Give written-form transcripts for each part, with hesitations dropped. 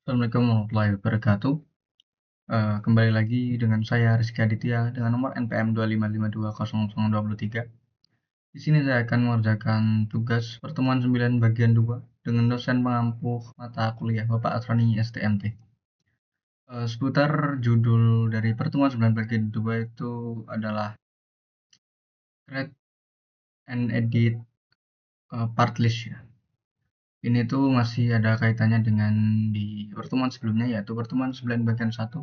Assalamualaikum warahmatullahi wabarakatuh. Kembali lagi dengan saya Rizky Aditya dengan nomor NPM 255200023. Di sini saya akan mengerjakan tugas pertemuan 9 bagian 2 dengan dosen pengampu mata kuliah Bapak Asroni STMT. Seputar judul dari pertemuan 9 bagian 2 itu adalah Create and Edit Part List ya. Ini tuh masih ada kaitannya dengan di pertemuan sebelumnya, yaitu pertemuan 9 bagian 1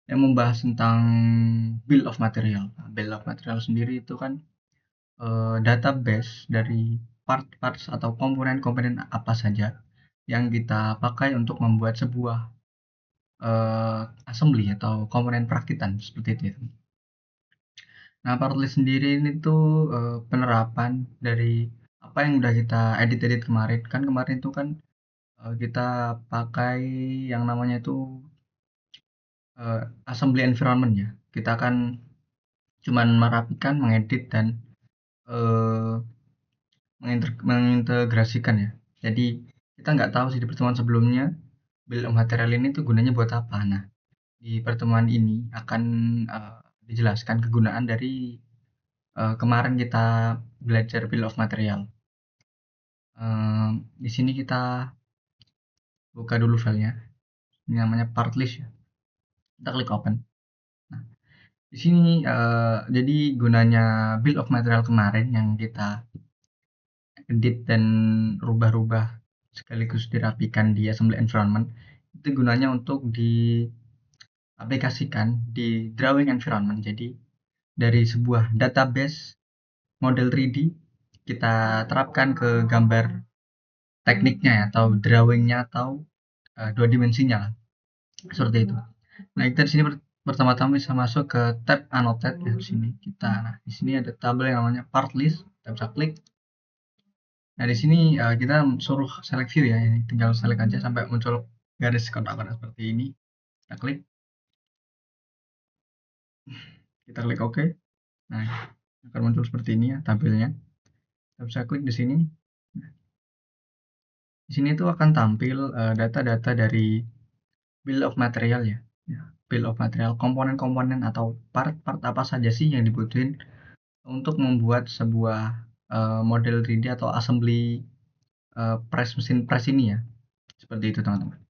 yang membahas tentang bill of material. Nah, bill of material sendiri itu kan database dari part-parts atau komponen-komponen apa saja yang kita pakai untuk membuat sebuah assembly atau komponen perakitan seperti itu. Nah, part list sendiri ini tuh penerapan dari apa yang udah kita edit-edit kemarin. Kan kemarin itu kan kita pakai yang namanya itu assembly environment ya. Kita akan cuman merapikan, mengedit dan eh, mengintegrasikan ya. Jadi kita nggak tahu sih di pertemuan sebelumnya bill of material ini tuh gunanya buat apa. Nah, di pertemuan ini akan dijelaskan kegunaan dari kemarin kita belajar bill of material. Di sini kita buka dulu filenya. Ini namanya part list ya. Kita klik open. Nah, di sini jadi gunanya bill of material kemarin yang kita edit dan rubah-rubah sekaligus dirapikan di assembly environment itu gunanya untuk diaplikasikan di drawing environment. Jadi dari sebuah database model 3D kita terapkan ke gambar tekniknya ya, atau drawingnya atau dua dimensinya lah, seperti itu. Nah, kita di sini pertama-tama bisa masuk ke tab annotate ya. Di sini kita, nah di sini ada tabel yang namanya part list, kita bisa klik. Nah, di sini kita suruh select view ya, ini tinggal select aja sampai muncul garis kotak-kotak seperti ini. Kita klik, OK. Nah, akan muncul seperti ini ya tabelnya. Kita bisa klik di sini. Di sini tuh akan tampil data-data dari bill of material ya. Bill of material, komponen-komponen atau part-part apa saja sih yang dibutuhin untuk membuat sebuah model 3D atau assembly mesin press ini ya. Seperti itu teman-teman.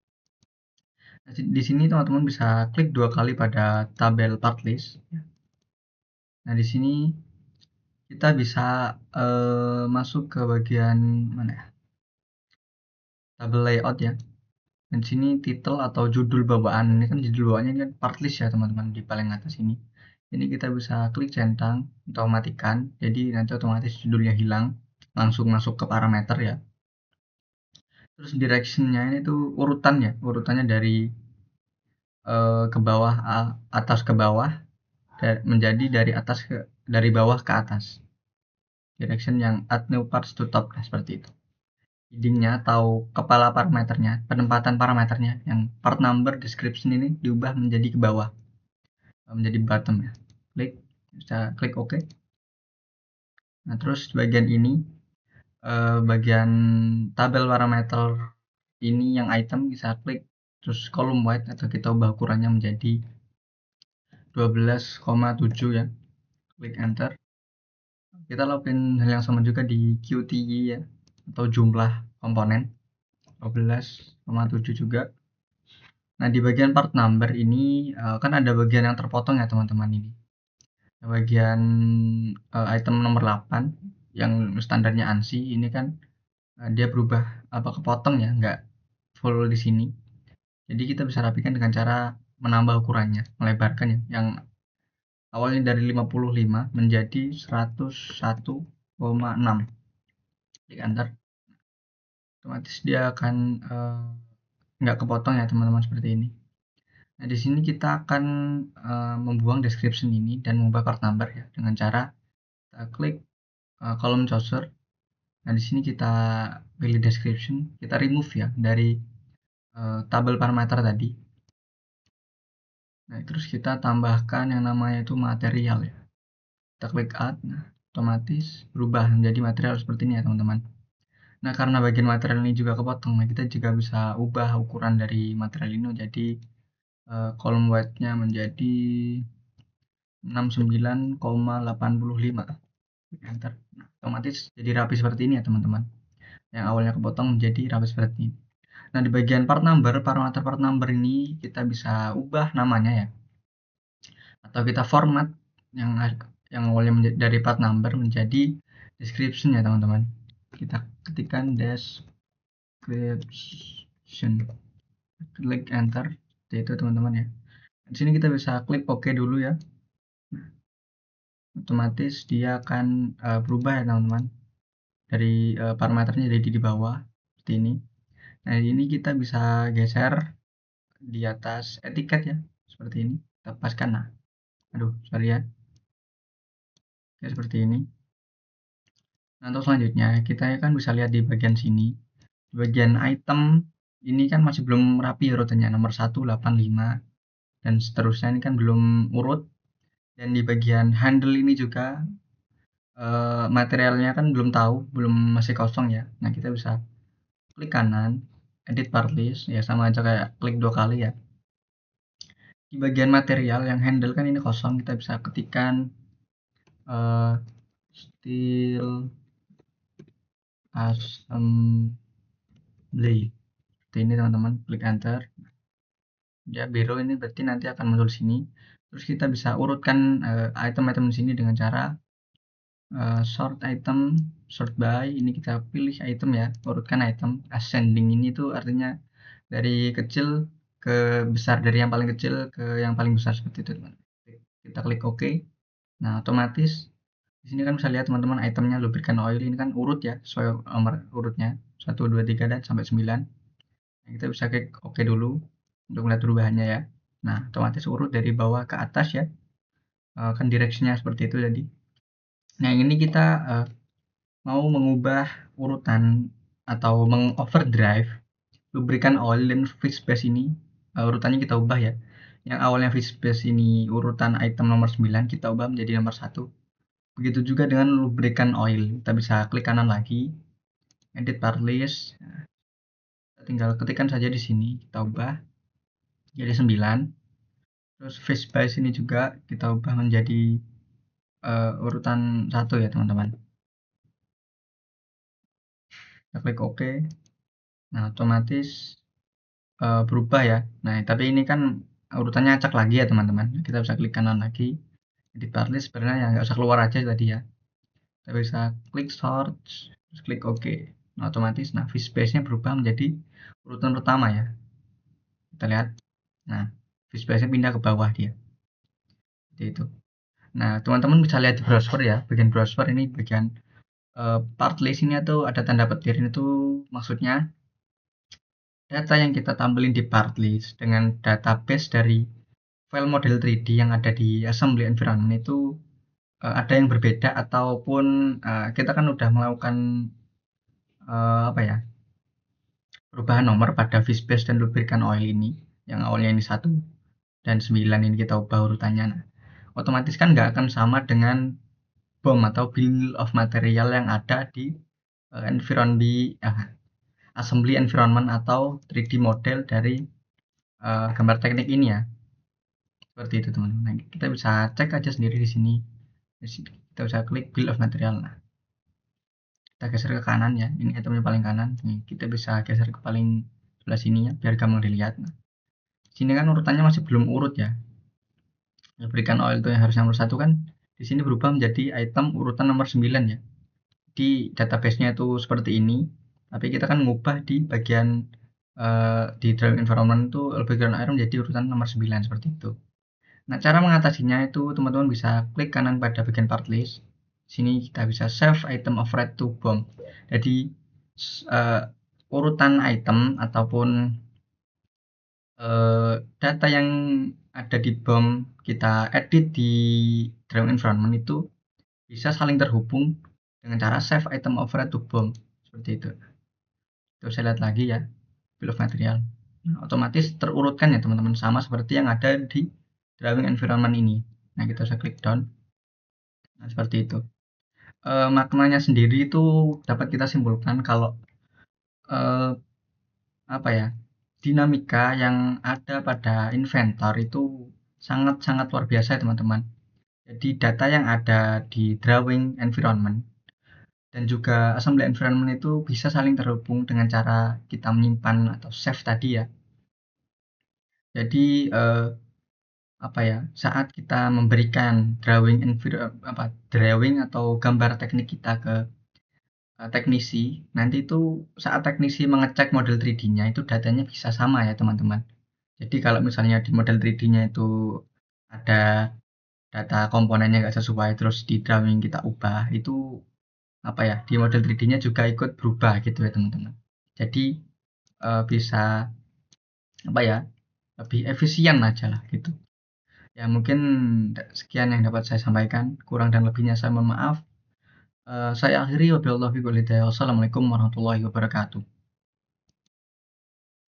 Di sini teman-teman bisa klik 2 kali pada tabel part list. Nah, di sini kita bisa masuk ke bagian mana ya? Tabel layout ya. Dan di sini title atau judul bawaan, ini kan judul bawaannya ini kan part list ya teman-teman, di paling atas ini. Ini kita bisa klik centang atau matikan. Jadi nanti otomatis judulnya hilang, langsung masuk ke parameter ya. Terus directionnya ini tuh urutannya dari ke bawah, atas ke bawah, menjadi dari bawah ke atas. Direction yang add new parts to top, nah, seperti itu. Headingnya atau kepala parameternya, penempatan parameternya yang part number description ini diubah menjadi ke bawah, menjadi bottom ya. Bisa klik OK. Nah, terus bagian ini bagian tabel parameter ini yang item bisa klik terus column white atau kita ubah ukurannya menjadi 12,7 ya. Klik enter. Kita lakukan hal yang sama juga di QTE ya, atau jumlah komponen 12,7 juga. Nah, di bagian part number ini kan ada bagian yang terpotong ya teman-teman ini. Bagian item nomor 8 yang standarnya ANSI ini kan dia berubah kepotong ya, nggak full di sini. Jadi kita bisa rapikan dengan cara menambah ukurannya, melebarkan ya, yang awalnya dari 55 menjadi 101,6. Klik enter. Otomatis dia akan nggak kepotong ya teman-teman, seperti ini. Nah, di sini kita akan membuang description ini dan mengubah part number ya dengan cara kita klik kolom cursor. Nah, di sini kita pilih description, kita remove ya dari tabel parameter tadi. Nah, terus kita tambahkan yang namanya itu material ya. Kita klik add, nah, otomatis berubah menjadi material seperti ini ya teman-teman. Nah, karena bagian material ini juga kepotong, nah kita juga bisa ubah ukuran dari material ini jadi column width-nya menjadi 69,85. Enter. Nah, otomatis jadi rapi seperti ini ya teman-teman. Yang awalnya kepotong menjadi rapi seperti ini. Nah, di bagian part number, parameter part number ini kita bisa ubah namanya ya. Atau kita format yang awalnya dari part number menjadi description ya teman-teman. Kita ketikkan description. Klik enter. Itu teman-teman ya. Di sini kita bisa klik OK dulu ya. Otomatis dia akan berubah ya teman-teman. Dari parameternya jadi di bawah seperti ini. Nah, ini kita bisa geser di atas etiket ya, seperti ini. Kita paskan. Nah, aduh, sorry ya. Oke, seperti ini. Nah, untuk selanjutnya kita kan bisa lihat di bagian sini. Di bagian item ini kan masih belum rapi urutannya, nomor 1, 8, 5 dan seterusnya ini kan belum urut. Dan di bagian handle ini juga materialnya kan belum tahu, belum masih kosong ya. Nah, kita bisa klik kanan, edit part list, ya sama aja kayak klik 2 kali ya. Di bagian material yang handle kan ini kosong, kita bisa ketikkan steel assembly seperti ini teman-teman, klik enter. Ya, biru ini berarti nanti akan muncul sini. Terus kita bisa urutkan item-item di sini dengan cara sort item, sort by. Ini kita pilih item ya, urutkan item. Ascending ini tuh artinya dari kecil ke besar, dari yang paling kecil ke yang paling besar seperti itu teman. Kita klik OK. Nah, otomatis di sini kan bisa lihat teman-teman itemnya lubrikan oil ini kan urut ya, sesuai nomor urutnya 1, 2, 3 dan sampai 9. Nah, kita bisa klik OK dulu untuk melihat perubahannya ya. Nah, otomatis urut dari bawah ke atas ya. Kan direksinya seperti itu tadi. Nah, ini kita mau mengubah urutan atau mengoverdrive lubrikan oil dan fixed base ini. Urutannya kita ubah ya. Yang awalnya fixed base ini urutan item nomor 9 kita ubah menjadi nomor 1. Begitu juga dengan lubrikan oil. Kita bisa klik kanan lagi, edit part list. Tinggal ketikkan saja di sini, kita ubah jadi 9. Terus phase base ini juga kita ubah menjadi urutan 1 ya teman-teman. Kita klik OK. Nah, otomatis berubah ya. Nah, tapi ini kan urutannya acak lagi ya teman-teman. Kita bisa klik kanan lagi, edit part list. Sebenarnya ya nggak usah keluar aja tadi ya. Kita bisa klik sort, terus klik OK. Nah, otomatis phase base-nya berubah menjadi urutan pertama ya. Kita lihat. Nah, phase base-nya pindah ke bawah dia. Seperti itu. Nah, teman-teman bisa lihat di browser ya. Bagian browser ini bagian part list ini tuh ada tanda petir ini tuh maksudnya data yang kita tampilin di part list dengan database dari file model 3D yang ada di assembly environment itu ada yang berbeda ataupun kita kan udah melakukan apa ya, perubahan nomor pada phase base dan lubrikan oil ini yang awalnya ini 1 dan 9 ini kita ubah urutannya. Nah, otomatis kan nggak akan sama dengan BOM atau bill of material yang ada di assembly environment atau 3D model dari gambar teknik ini ya. Seperti itu teman-teman. Nah, kita bisa cek aja sendiri di sini. Kita bisa klik bill of material. Nah, kita geser ke kanan ya. Ini itemnya paling kanan. Nih, kita bisa geser ke paling sebelah sini ya, biar gampang dilihat. Nah, sini kan urutannya masih belum urut ya. Lubrikan oil itu yang harusnya nomor 1 kan di sini berubah menjadi item urutan nomor 9 ya. Di database-nya itu seperti ini, tapi kita kan ngubah di bagian di drawing environment itu lubrikan oil menjadi urutan nomor 9 seperti itu. Nah, cara mengatasinya itu teman-teman bisa klik kanan pada bagian part list. Sini kita bisa save item of red to BOM. Jadi urutan item ataupun data yang ada di BOM kita edit di drawing environment itu bisa saling terhubung dengan cara save item of red to BOM seperti itu. Kita bisa lihat lagi ya bill of material. Nah, otomatis terurutkan ya teman-teman, sama seperti yang ada di drawing environment ini. Nah, kita bisa klik down. Nah, seperti itu. Maknanya sendiri itu dapat kita simpulkan kalau eee, apa ya, dinamika yang ada pada inventor itu sangat-sangat luar biasa ya teman-teman. Jadi data yang ada di drawing environment dan juga assembly environment itu bisa saling terhubung dengan cara kita menyimpan atau save tadi ya. Jadi, apa ya, saat kita memberikan drawing atau gambar teknik kita ke teknisi, nanti itu saat teknisi mengecek model 3D-nya itu datanya bisa sama ya teman-teman. Jadi kalau misalnya di model 3D-nya itu ada data komponennya nggak sesuai, terus di drawing kita ubah, itu apa ya, di model 3D-nya juga ikut berubah gitu ya teman-teman. Jadi bisa apa ya, lebih efisien aja lah gitu. Ya mungkin sekian yang dapat saya sampaikan, kurang dan lebihnya saya mohon maaf. Saya akhiri wabillahi wal hidayah. Wassalamualaikum warahmatullahi wabarakatuh.